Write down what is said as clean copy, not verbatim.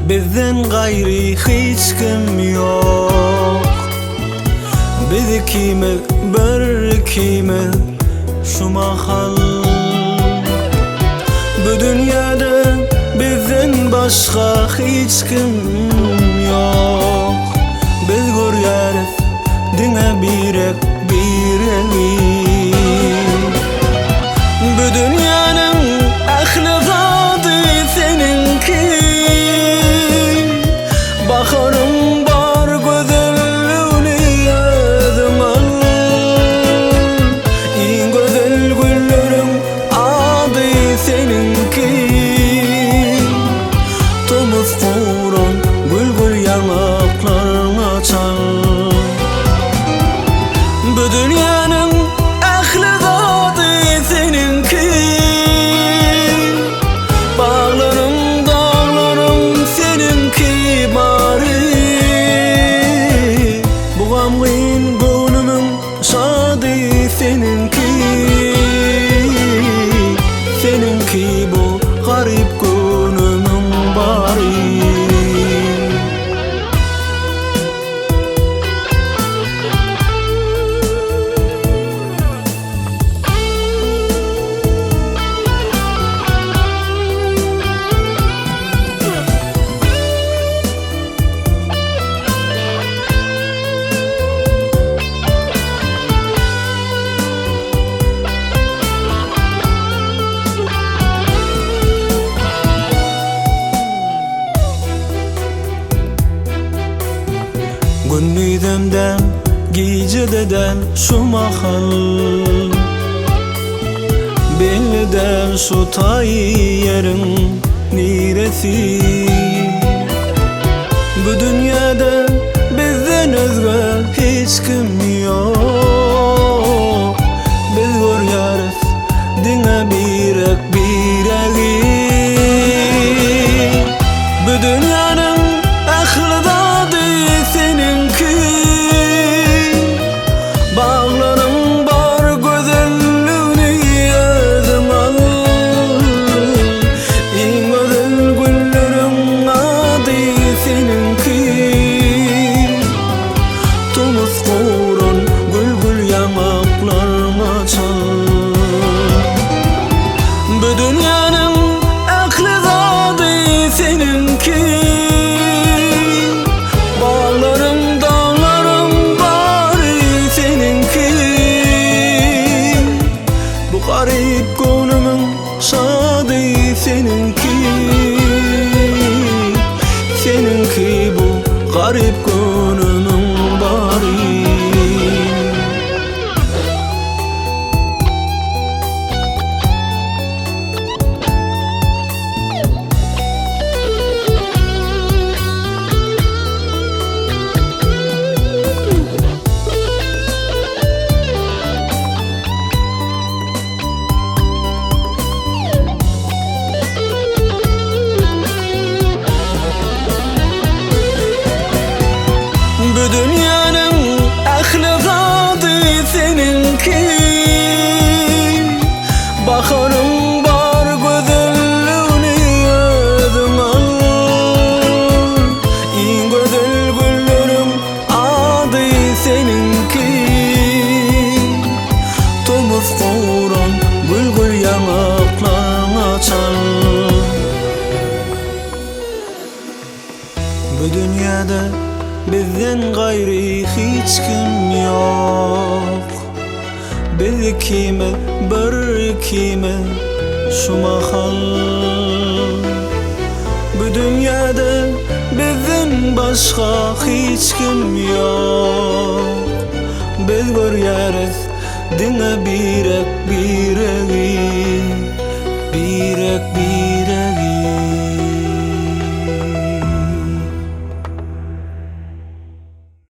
bizden gayri hiç kim yok. Biz ikimiz bir ikimiz şu mahal. Bu dünyada bizden başka hiç kim yok. Biz görýäris diňe birek bireği. Bu dünyanın ahli zady seninki. Baharım bar gözelliğini yazım al. En güzel güllerim adı seninki. Tomuz kuran gül gül yanaklarına çal. Bu dünyanın ahli zady seninki. Bağlarım dağlarım seninki bari. Bu gamgyn gönlümün şady seninki. Seninki bu garip gönlümün bari. Gündüzümden geceden şu mahal. Belliden şu tay yerin niresi. Bu dünyada bizden özgür hiç kim yok. Biz görýäris diňe birek bireği. Bu dünyanın ahli zady seninki. Bağlarım bar gözelliğini yazım al. En güzel güllerim adı seninki. Tomuz kuran gül gül yanaklarına çal. Bu dünyanın ahli zady seninki. Bağlarım dağlarım bari seninki. Bu garip gönlümün şady seninki. Seninki bu garip gönlümün bari. Bu dünyanın ahli zady seninki. Baharım bar gözelliğini yazım al. En güzel güllerim adı seninki. Tomuz kuran gül gül yanaklarına çal. Bu dünyada bizden gayri hiç kim yok. Biz ikimiz bir ikimiz şu mahal. Bu dünyada bizden başka hiç kim yok. Biz görýäris diňe birek